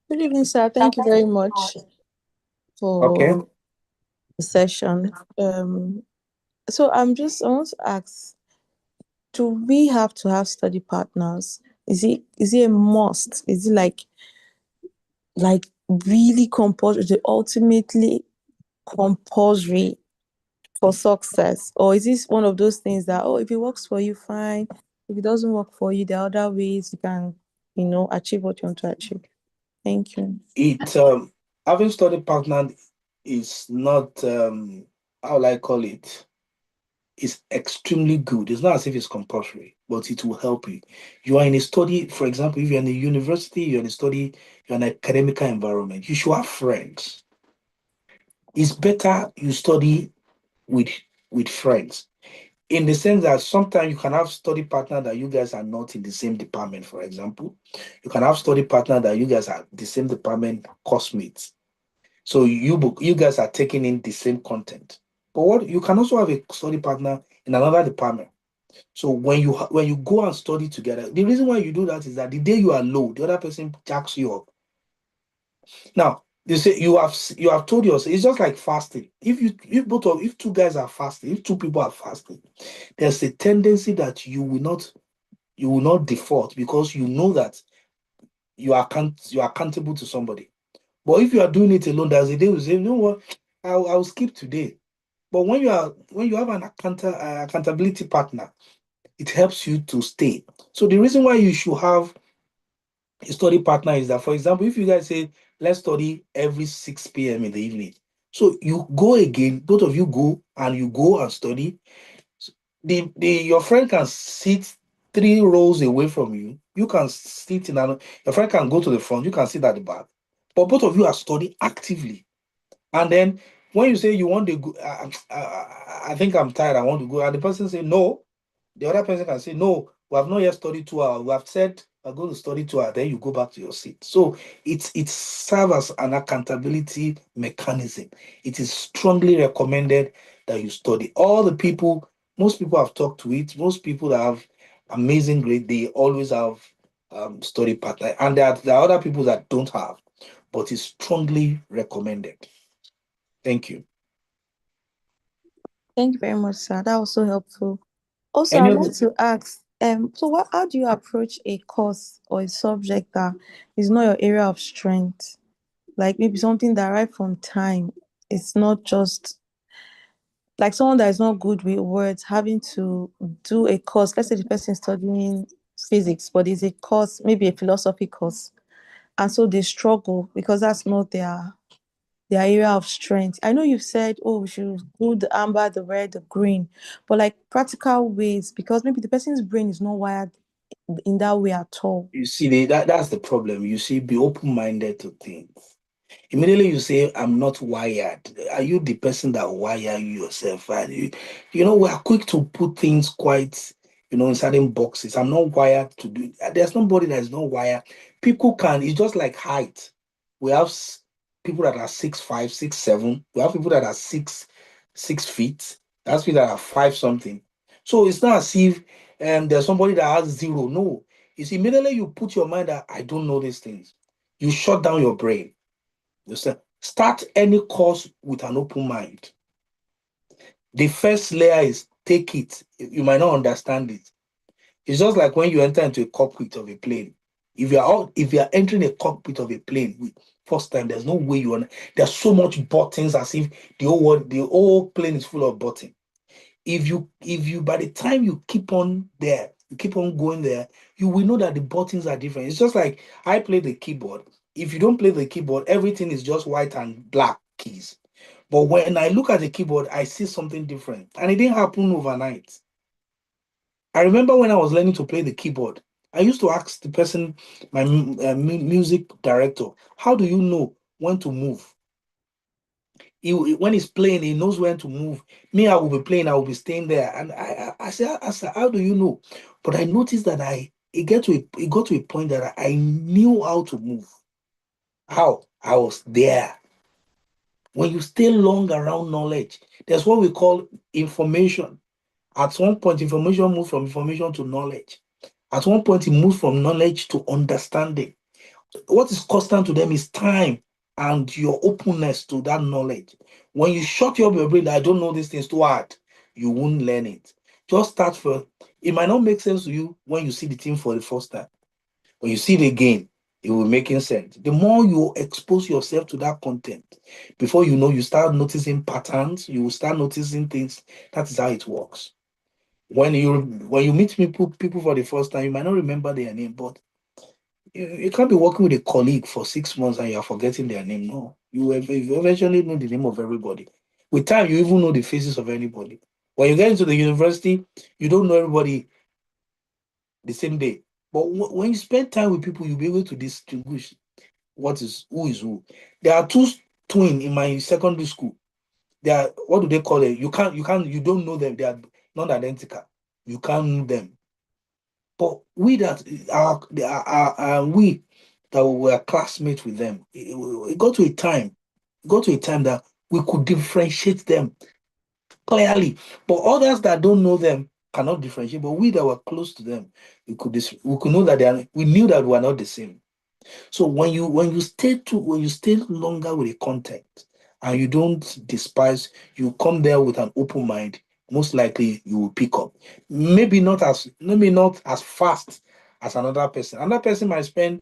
Good evening, sir. Thank you very much Okay. for the session. So I want to ask, do we have to have study partners? Is it a must? Is it like really compulsory, is it ultimately compulsory for success? Or is this one of those things that, if it works for you, fine. If it doesn't work for you, there are other ways you can, achieve what you want to achieve? Thank you. It having study partner is not how will I call it? It's extremely good. It's not as if it's compulsory, but it will help you. You are in a study, for example, if you're in a university, you're in a study, you're in an academic environment, you should have friends. It's better you study with friends, in the sense that sometimes you can have study partner that you guys are not in the same department, for example. You can have study partner that you guys are the same department, course mates. So you guys are taking in the same content. But what you can also have a study partner in another department. So when you go and study together, the reason why you do that is that the day you are low, the other person jacks you up. Now, they say you have told yourself, it's just like fasting. If two guys are fasting, if two people are fasting, there's a tendency that you will not default, because you know that you are accountable to somebody. But if you are doing it alone, there's a day you say, you know what, I'll skip today. But when you have an accountability partner, it helps you to stay. So the reason why you should have a study partner is that, for example, if you guys say, let's study every 6 p.m. in the evening, so you go again, both of you go and study. The your friend can sit 3 rows away from you. You can sit in another. Your friend can go to the front. You can sit at the back. But both of you are studying actively. And then when you say you want to go, I think I'm tired, I want to go, and the person say no, the other person can say, no, we have not yet studied 2 hours. We have said we're going to study 2 hours, then you go back to your seat. So it serves as an accountability mechanism. It is strongly recommended that you study. Most people have talked to it, most people that have amazing grade, they always have study partner. And there are other people that don't have, but it's strongly recommended. Thank you. Thank you very much, sir. That was so helpful. Also, Any I'd other like to ask, so how do you approach a course or a subject that is not your area of strength? Like maybe something that right from time, it's not just like someone that is not good with words having to do a course. Let's say the person is studying physics, but it's a course, maybe a philosophy course, and so they struggle because that's not their area of strength. I know you've said, oh, we should do the amber, the red, the green, but like practical ways, because maybe the person's brain is not wired in that way at all. You see, that's the problem. You see, be open-minded to things. Immediately you say, I'm not wired. Are you the person that wire you yourself? And we are quick to put things quite, in certain boxes. I'm not wired to do. There's nobody that is not wired. People can, it's just like height. We have people that are 6'5", 6'7". We have people that are 6 feet. That's people that are five something. So it's not as if there's somebody that has zero. No. It's immediately you put your mind that I don't know these things. You shut down your brain. You say, start any course with an open mind. The first layer is take it. You might not understand it. It's just like when you enter into a cockpit of a plane. If you are entering a cockpit of a plane first time, there's no way you want. There's so much buttons as if the whole plane is full of buttons. If you by the time you keep on there, you keep on going there, you will know that the buttons are different. It's just like I play the keyboard. If you don't play the keyboard, everything is just white and black keys. But when I look at the keyboard, I see something different. And it didn't happen overnight. I remember when I was learning to play the keyboard, I used to ask the person, my music director, how do you know when to move? When he's playing, he knows when to move. Me, I will be playing, I will be staying there. And I said, how do you know? But I noticed that it got to a point that I knew how to move. How? I was there. When you stay long around knowledge, there's what we call information. At one point, information moves from information to knowledge. At one point, it moves from knowledge to understanding. What is constant to them is time and your openness to that knowledge. When you shut up your brain, I don't know these things too hard, you won't learn it. Just start for it. Might not make sense to you when you see the thing for the first time. When you see it again, it will making sense. The more you expose yourself to that content, before you know, you start noticing patterns, you will start noticing things. That is how it works. When you meet people for the first time, you might not remember their name, but You can't be working with a colleague for 6 months and you are forgetting their name. No, you eventually know the name of everybody. With time, you even know the faces of anybody. When you get into the university, you don't know everybody the same day. But when you spend time with people, you'll be able to distinguish who is who. There are two twin in my secondary school. They are, what do they call it? You don't know them. They are not identical. You can't know them. But we that we that were classmates with them, it got to a time, that we could differentiate them clearly. But others that don't know them cannot differentiate. But we that were close to them, we could know that we knew that we are not the same. So when you stay longer with a content and you don't despise, you come there with an open mind, most likely you will pick up. Maybe not as fast as another person. Another person might spend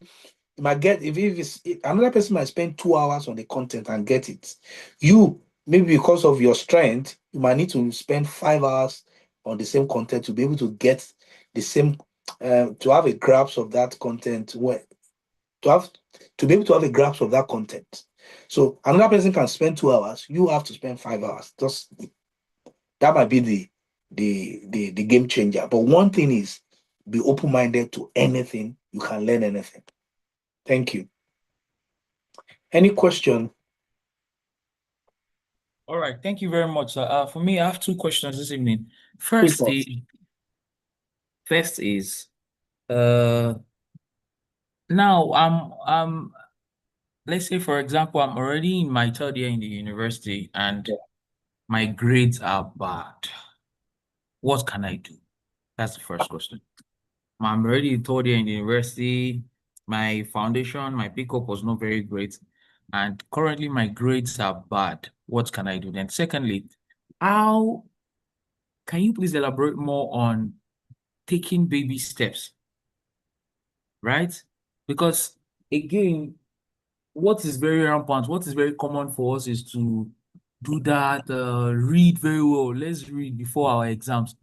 might get if it's another person might spend 2 hours on the content and get it. You, maybe because of your strength, you might need to spend 5 hours on the same content to be able to get the same to have a grasp of that content to have to be able to have a grasp of that content. So another person can spend 2 hours, you have to spend 5 hours. Just that might be the game changer. But one thing is be open-minded to anything. You can learn anything. Thank you. Any question? All right, thank you very much, sir. For me, I have two questions this evening. Quick First one. is, first is, uh, now let's say for example, I'm already in my third year in the university and Yeah. my grades are bad. What can I do? That's the first question. I'm already in third year in the university. My foundation, my pickup was not very great, and currently my grades are bad. What can I do? Then secondly, how can you please elaborate more on taking baby steps, right? Because again, what is very rampant, what is very common for us is to do that, read very well. Let's read before our exams.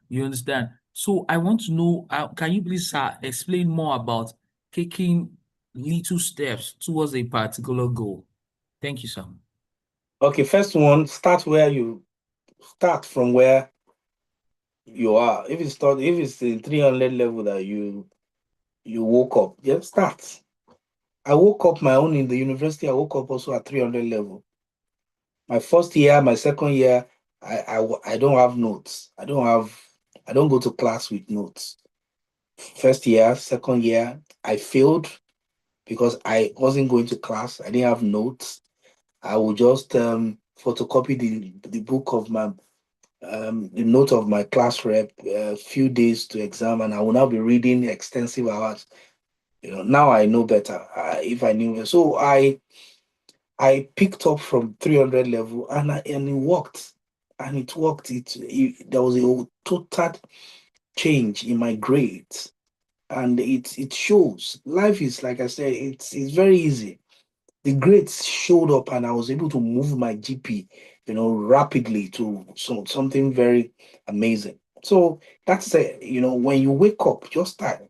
You understand? So I want to know, can you please explain more about taking little steps towards a particular goal? Thank you, sir. Okay, first one, start from where you are. If it's the 300 level that you woke up, yeah, start. I woke up my own in the university. I woke up also at 300 level. My first year, my second year, I don't have notes. I don't go to class with notes. First year, second year, I failed because I wasn't going to class. I didn't have notes. I would just photocopy the book of my the note of my class rep a few days to exam, and I will now be reading extensive hours. Now I know better. If I knew, so I picked up from 300 level, and it worked, and it worked. There was a total change in my grades, and it shows. Life is, like I said, it's very easy. The grades showed up, and I was able to move my GP, rapidly to something very amazing. So that's when you wake up, just start.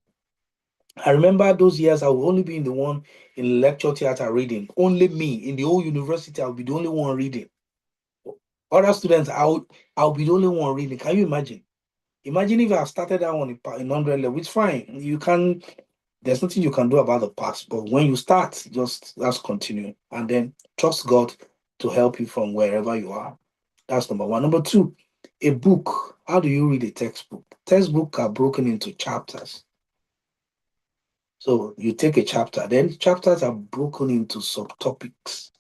I remember those years I would only be in the one in lecture theater reading. Only me in the whole university, I'll be the only one reading. Other students, I'll be the only one reading. Can you imagine? Imagine if I started that one in 100 level. It's fine. There's nothing you can do about the past. But when you start, just continue. And then trust God to help you from wherever you are. That's number one. Number two, a book. How do you read a textbook? Textbooks are broken into chapters. So you take a chapter, then chapters are broken into subtopics.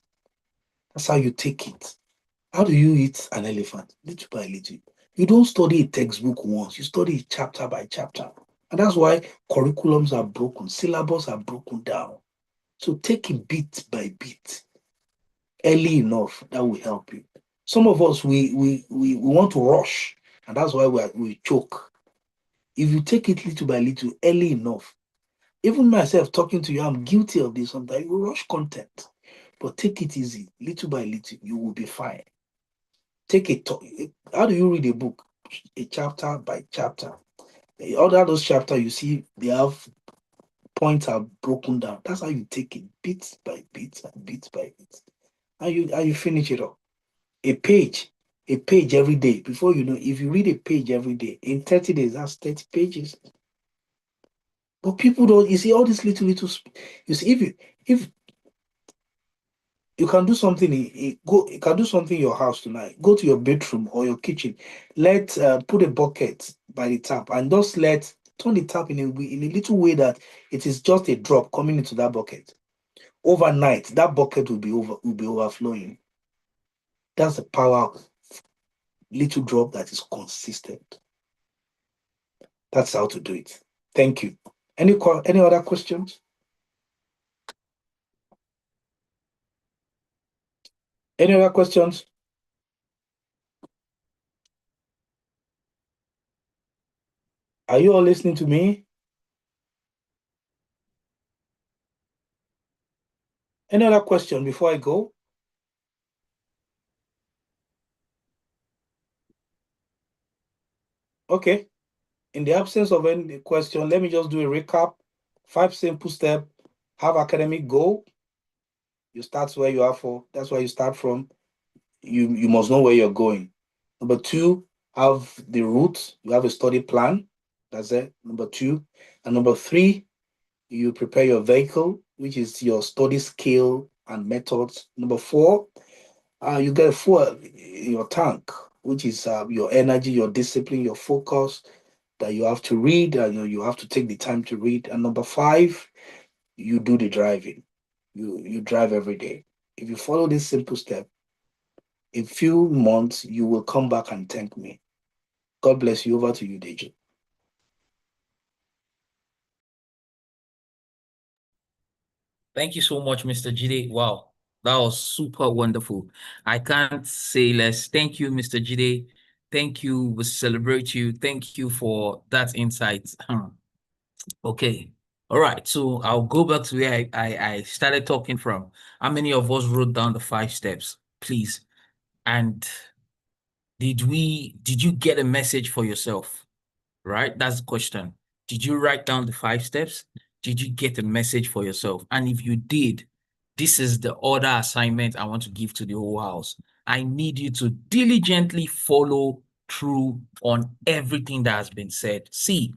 That's how you take it. How do you eat an elephant? Little by little. You don't study a textbook once, you study it chapter by chapter. And that's why curriculums are broken, syllabus are broken down. So take it bit by bit, early enough, that will help you. Some of us, we want to rush, and that's why we choke. If you take it little by little, early enough, even myself talking to you, I'm guilty of this sometimes. You rush content, but take it easy, little by little, you will be fine. How do you read a book? A chapter by chapter. Other those chapters, you see, they have points are broken down. That's how you take it bit by bit and bit by bit. And you finish it up. A page every day. Before you know, if you read a page every day, in 30 days, that's 30 pages. But people don't, you see, all these little, you see, if you can do something, you can do something in your house tonight, go to your bedroom or your kitchen, put a bucket by the tap and just turn the tap in a little way that it is just a drop coming into that bucket. Overnight, that bucket will be overflowing. That's the power of little drop that is consistent. That's how to do it. Thank you. Any other questions? Any other questions? Are you all listening to me? Any other question before I go? Okay. In the absence of any question, let me just do a recap. 5 simple steps. Have academic goal. You start where you are for. That's where you start from. You must know where you're going. Number 2, have the route. You have a study plan. That's it. Number 2. And number 3, you prepare your vehicle, which is your study skill and methods. Number 4, you get fuel in your tank, which is your energy, your discipline, your focus that you have to read, and you have to take the time to read. And number 5, you do the driving. You drive every day. If you follow this simple step, in few months, you will come back and thank me. God bless you. Over to you, Deji. Thank you so much, Mr. Jide. Wow, that was super wonderful. I can't say less. Thank you, Mr. Jide. Thank you. We celebrate you. Thank you for that insight. Okay. All right. So I'll go back to where I started talking from. How many of us wrote down the 5 steps, please? And did you get a message for yourself? Right? That's the question. Did you write down the 5 steps? Did you get a message for yourself? And if you did, this is the other assignment I want to give to the whole house. I need you to diligently follow through on everything that has been said. See,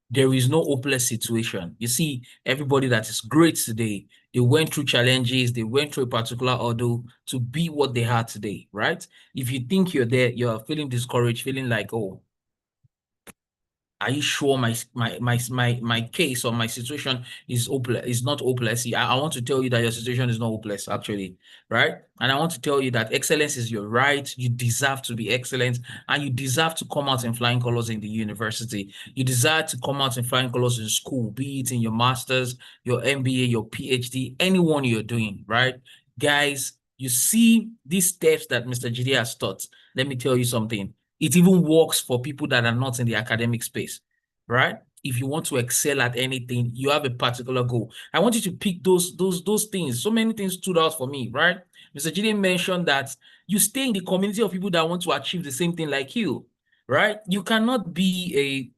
there is no hopeless situation. You see, everybody that is great today, they went through challenges, they went through a particular ordeal to be what they are today, right? If you think you're there, you're feeling discouraged, feeling like, oh, are you sure my case or my situation is hopeless, is not hopeless? I want to tell you that your situation is not hopeless, actually, right? And I want to tell you that excellence is your right. You deserve to be excellent, and you deserve to come out in flying colors in the university. You deserve to come out in flying colors in school, be it in your master's, your MBA, your PhD, anyone you're doing, right? Guys, you see these steps that Mr. Jide has taught. Let me tell you something. It even works for people that are not in the academic space, right? If you want to excel at anything, you have a particular goal. I want you to pick those things. So many things stood out for me, right? Mr. Gideon mentioned that you stay in the community of people that want to achieve the same thing like you, right? You cannot you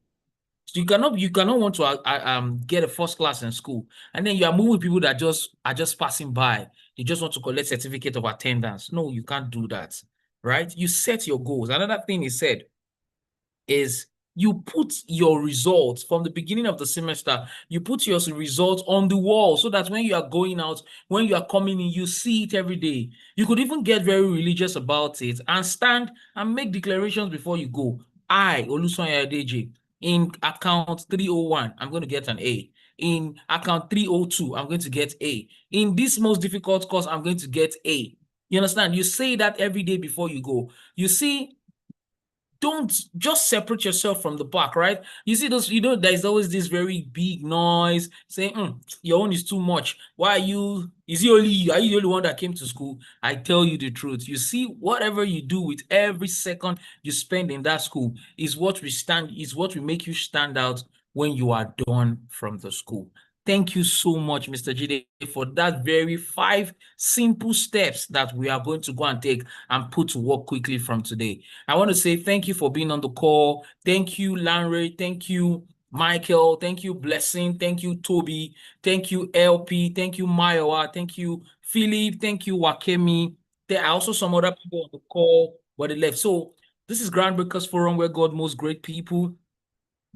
cannot want to get a first class in school, and then you are moving with people that are just passing by. They just want to collect certificate of attendance. No, you can't do that, right? You set your goals. Another thing he said is you put your results from the beginning of the semester, you put your results on the wall so that when you are going out, when you are coming in, you see it every day. You could even get very religious about it and stand and make declarations before you go. I, Olusonya Adeji, in account 301, I'm going to get an A. In account 302, I'm going to get A. In this most difficult course, I'm going to get A. You understand? You say that every day before you go. You see, don't just separate yourself from the pack, right? You see those, there's always this very big noise saying, your own is too much. Why are you, are you the only one that came to school? I tell you the truth. You see, whatever you do with every second you spend in that school is what will make you stand out when you are done from the school. Thank you so much, Mr. Jide, for that very 5 simple steps that we are going to go and take and put to work quickly from today. I want to say thank you for being on the call. Thank you, Lanre. Thank you, Michael. Thank you, Blessing. Thank you, Toby. Thank you, LP. Thank you, Mayowa. Thank you, Philip. Thank you, Wakemi. There are also some other people on the call, but they left. So this is Groundbreakers Forum, where God moves great people.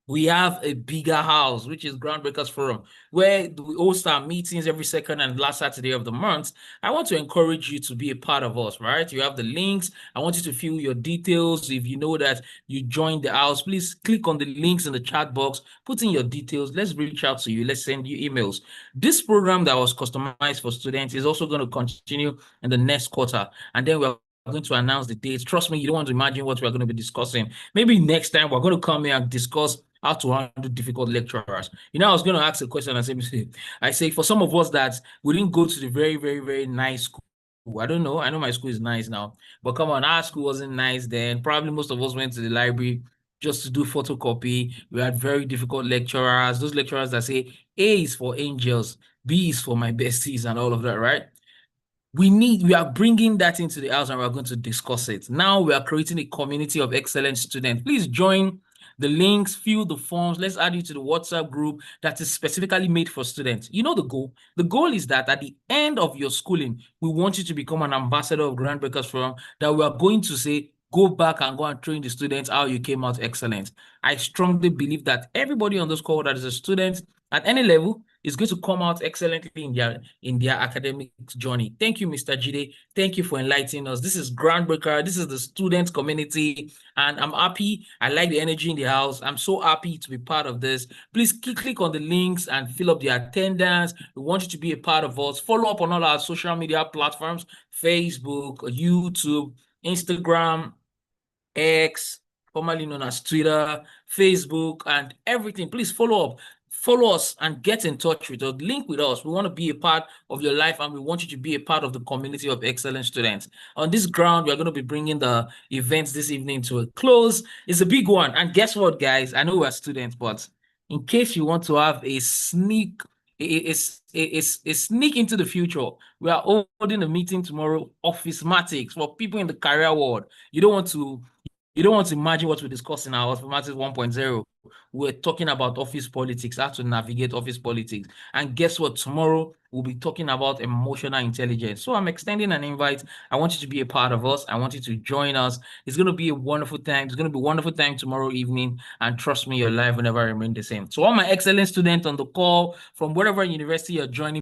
We have a bigger house, which is Groundbreakers Forum, where we host our meetings every second and last Saturday of the month. I want to encourage you to be a part of us, right? You have the links. I want you to fill your details. If you know that you joined the house, please click on the links in the chat box, put in your details. Let's reach out to you. Let's send you emails. This program that was customized for students is also going to continue in the next quarter. And then we're going to announce the dates. Trust me, you don't want to imagine what we're going to be discussing. Maybe next time we're going to come here and discuss how to handle difficult lecturers. You know, I was going to ask a question. I say for some of us that we didn't go to the very, very, very nice school. I don't know. I know my school is nice now, but come on, our school wasn't nice then. Probably most of us went to the library just to do photocopy. We had very difficult lecturers. Those lecturers that say A is for angels, B is for my besties, and all of that, right? We are bringing that into the house and we're going to discuss it. Now we are creating a community of excellent students. Please join the links, fill the forms. Let's add you to the WhatsApp group that is specifically made for students. You know the goal? The goal is that at the end of your schooling, we want you to become an ambassador of Groundbreakers Forum, that we are going to say, go back and go and train the students how you came out excellent. I strongly believe that everybody on this call that is a student at any level is going to come out excellently in their academic journey. Thank you, Mr. Jide. Thank you for enlightening us. This is Groundbreaker. This is the student community, and I'm happy. I like the energy in the house. I'm so happy to be part of this. Please click on the links and fill up the attendance. We want you to be a part of us. Follow up on all our social media platforms: Facebook, YouTube, Instagram, X, formerly known as Twitter, Facebook, and everything. Please follow up. Follow us and get in touch with us. Link with us. We want to be a part of your life, and we want you to be a part of the community of excellent students. On this ground, we are going to be bringing the events this evening to a close. It's a big one. And guess what, guys? I know we're students, but in case you want to have a sneak sneak into the future, we are holding a meeting tomorrow, Officematics, for people in the career world. You don't want to imagine what we're discussing in our Officematics 1.0. We're talking about office politics, how to navigate office politics. And guess what? Tomorrow, we'll be talking about emotional intelligence. So I'm extending an invite. I want you to be a part of us. I want you to join us. It's going to be a wonderful time. It's going to be a wonderful time tomorrow evening. And trust me, your life will never remain the same. So all my excellent students on the call from whatever university you're joining